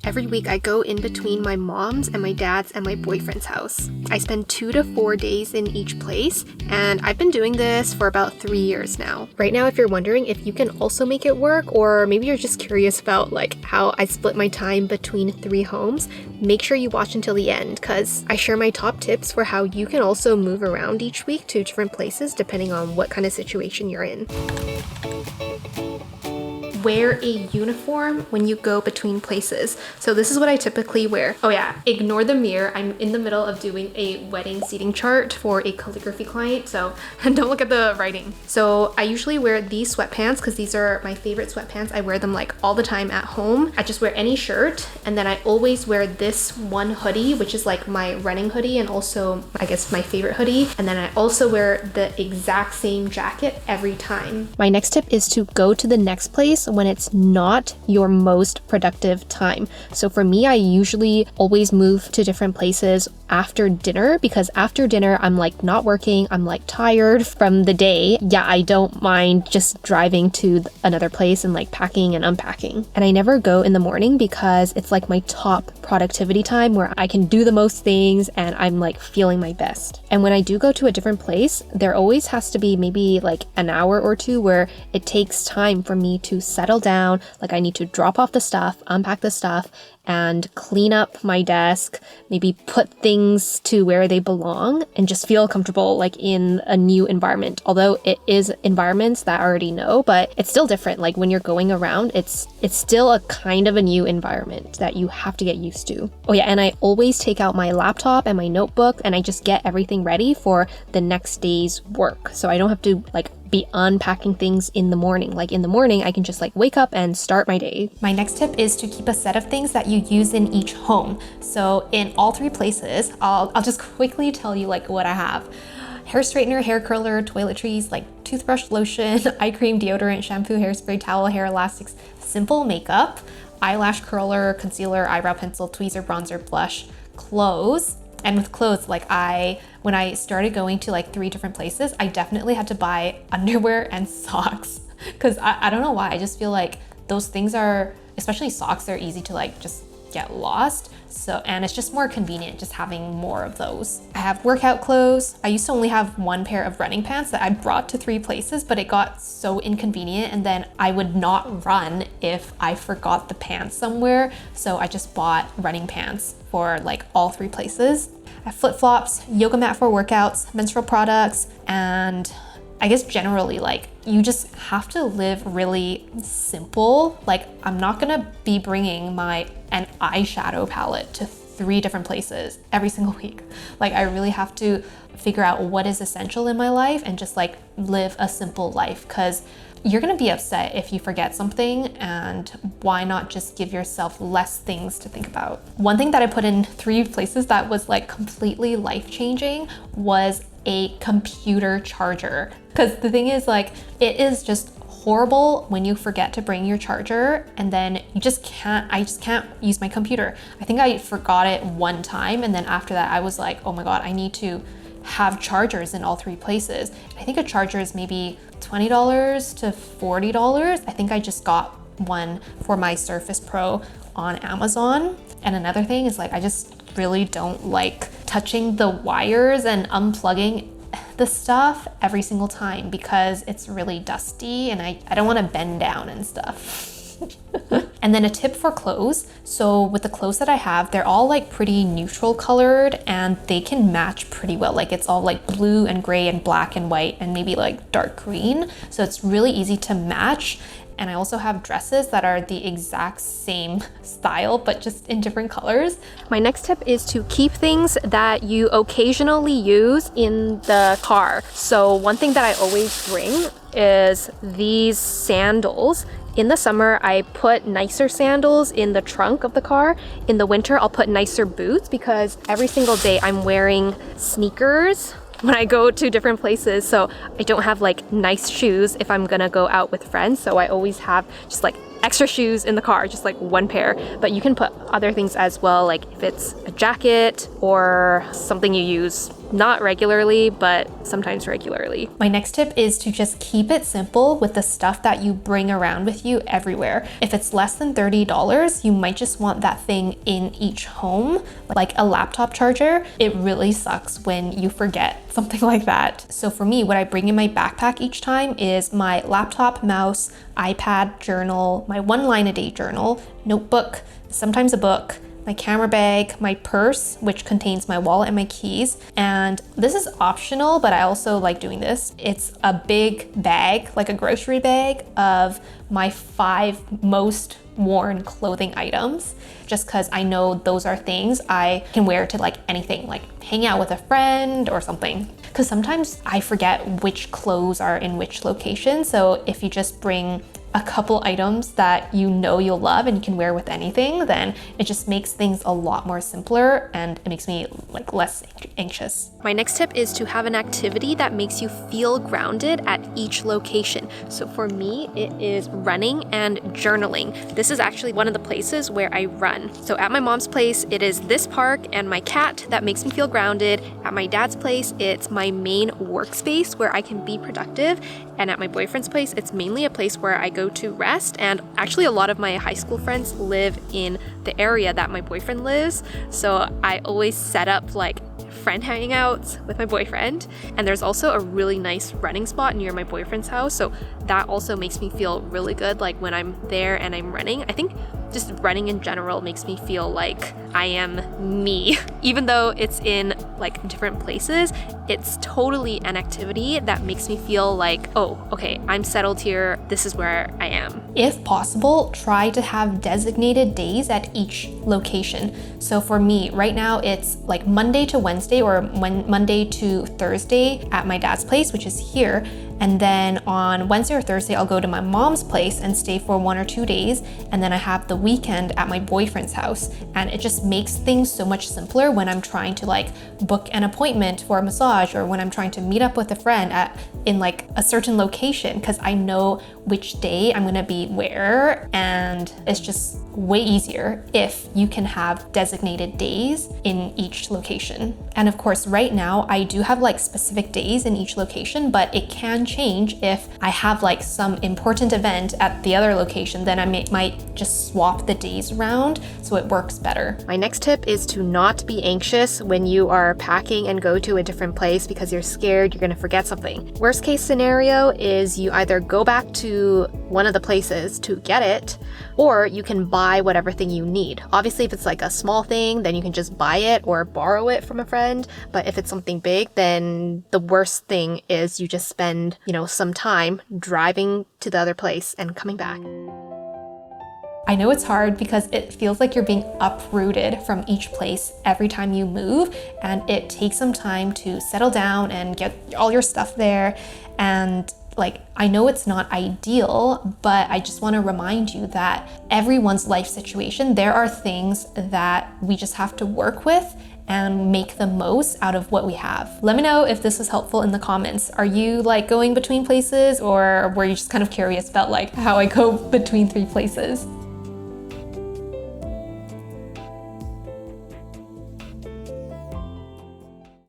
Every week I go in between my mom's and my dad's and my boyfriend's house. I spend 2 to 4 days in each place, and I've been doing this for about 3 years now. Right now, if you're wondering if you can also make it work, or maybe you're just curious about like how I split my time between 3 homes, make sure you watch until the end, because I share my top tips for how you can also move around each week to different places depending on what kind of situation you're in. Wear a uniform when you go between places. So this is what I typically wear. Oh yeah, ignore the mirror. I'm in the middle of doing a wedding seating chart for a calligraphy client, so don't look at the writing. So I usually wear these sweatpants because these are my favorite sweatpants. I wear them like all the time at home. I just wear any shirt, and then I always wear this one hoodie, which is like my running hoodie and also I guess my favorite hoodie. And then I also wear the exact same jacket every time. My next tip is to go to the next place when it's not your most productive time. So for me, I usually always move to different places after dinner, because after dinner, I'm like not working, I'm like tired from the day. Yeah, I don't mind just driving to another place and like packing and unpacking. And I never go in the morning because it's like my top productivity time where I can do the most things and I'm like feeling my best. And when I do go to a different place, there always has to be maybe like an hour or two where it takes time for me to settle down. Like I need to drop off the stuff, unpack the stuff, and clean up my desk, maybe put things to where they belong and just feel comfortable like in a new environment. Although it is environments that I already know, but it's still different. Like when you're going around, it's still a kind of a new environment that you have to get used to. Oh yeah, and I always take out my laptop and my notebook and I just get everything ready for the next day's work. So I don't have to like be unpacking things in the morning. Like in the morning, I can just like wake up and start my day. My next tip is to keep a set of things that you use in each home. So in all 3 places, I'll just quickly tell you like what I have. Hair straightener, hair curler, toiletries, like toothbrush, lotion, eye cream, deodorant, shampoo, hairspray, towel, hair elastics, simple makeup, eyelash curler, concealer, eyebrow pencil, tweezer, bronzer, blush, clothes. And with clothes, like when I started going to like 3 different places, I definitely had to buy underwear and socks, because I don't know why. I just feel like those things are, especially socks, they're easy to like just get lost. So, and it's just more convenient just having more of those. I have workout clothes. I used to only have 1 pair of running pants that I brought to 3 places, but it got so inconvenient, and then I would not run if I forgot the pants somewhere. So I just bought running pants for like all 3 places. I have flip-flops, yoga mat for workouts, menstrual products, and I guess generally like you just have to live really simple. Like I'm not gonna be bringing an eyeshadow palette to 3 different places every single week. Like I really have to figure out what is essential in my life and just like live a simple life, because you're gonna be upset if you forget something, and why not just give yourself less things to think about? One thing that I put in 3 places that was like completely life-changing was a computer charger. Because the thing is like, it is just horrible when you forget to bring your charger and then I just can't use my computer. I think I forgot it 1 time, and then after that I was like, oh my God, I need to have chargers in all 3 places. I think a charger is maybe $20 to $40. I think I just got one for my Surface Pro on Amazon. And another thing is like, I just really don't like touching the wires and unplugging the stuff every single time because it's really dusty and I don't want to bend down and stuff. And then a tip for clothes. So with the clothes that I have, they're all like pretty neutral colored and they can match pretty well. Like it's all like blue and gray and black and white and maybe like dark green. So it's really easy to match. And I also have dresses that are the exact same style, but just in different colors. My next tip is to keep things that you occasionally use in the car. So one thing that I always bring is these sandals. In the summer, I put nicer sandals in the trunk of the car. In the winter, I'll put nicer boots because every single day I'm wearing sneakers when I go to different places. So I don't have like nice shoes if I'm gonna go out with friends. So I always have just like extra shoes in the car, just like 1 pair. But you can put other things as well, like if it's a jacket or something you use Not regularly, but sometimes regularly. My next tip is to just keep it simple with the stuff that you bring around with you everywhere. If it's less than $30, you might just want that thing in each home, like a laptop charger. It really sucks when you forget something like that. So for me, what I bring in my backpack each time is my laptop, mouse, iPad, journal, my 1 line a day journal, notebook, sometimes a book, my camera bag, my purse, which contains my wallet and my keys. And this is optional, but I also like doing this. It's a big bag, like a grocery bag of my 5 most worn clothing items, just because I know those are things I can wear to like anything, like hang out with a friend or something. Because sometimes I forget which clothes are in which location. So if you just bring a couple items that you know you'll love and you can wear with anything, then it just makes things a lot more simpler and it makes me like less anxious. My next tip is to have an activity that makes you feel grounded at each location. So for me, it is running and journaling. This is actually one of the places where I run. So at my mom's place, it is this park and my cat that makes me feel grounded. At my dad's place, it's my main workspace where I can be productive. And at my boyfriend's place, it's mainly a place where I go to rest. And actually a lot of my high school friends live in the area that my boyfriend lives. So I always set up like friend hangouts with my boyfriend. And there's also a really nice running spot near my boyfriend's house. So that also makes me feel really good, like when I'm there and I'm running. I think just running in general makes me feel like I am me. Even though it's in like different places, it's totally an activity that makes me feel like, oh, okay, I'm settled here. This is where I am. If possible, try to have designated days at each location. So for me, right now it's like Monday to Wednesday or Monday to Thursday at my dad's place, which is here. And then on Wednesday or Thursday, I'll go to my mom's place and stay for 1 or 2 days. And then I have the weekend at my boyfriend's house. And it just makes things so much simpler when I'm trying to like book an appointment for a massage or when I'm trying to meet up with a friend in like a certain location, because I know which day I'm gonna be where, and it's just way easier if you can have designated days in each location. And of course, right now I do have like specific days in each location, but it can change if I have like some important event at the other location, then I might just swap the days around so it works better. My next tip is to not be anxious when you are packing and go to a different place because you're scared you're gonna forget something. Worst case scenario is you either go back to one of the places to get it, or you can buy whatever thing you need. Obviously, if it's like a small thing, then you can just buy it or borrow it from a friend. But if it's something big, then the worst thing is you just spend, some time driving to the other place and coming back. I know it's hard because it feels like you're being uprooted from each place every time you move, and it takes some time to settle down and get all your stuff there. And I know it's not ideal, but I just want to remind you that everyone's life situation, there are things that we just have to work with and make the most out of what we have. Let me know if this was helpful in the comments. Are you going between places, or were you just kind of curious about how I go between 3 places?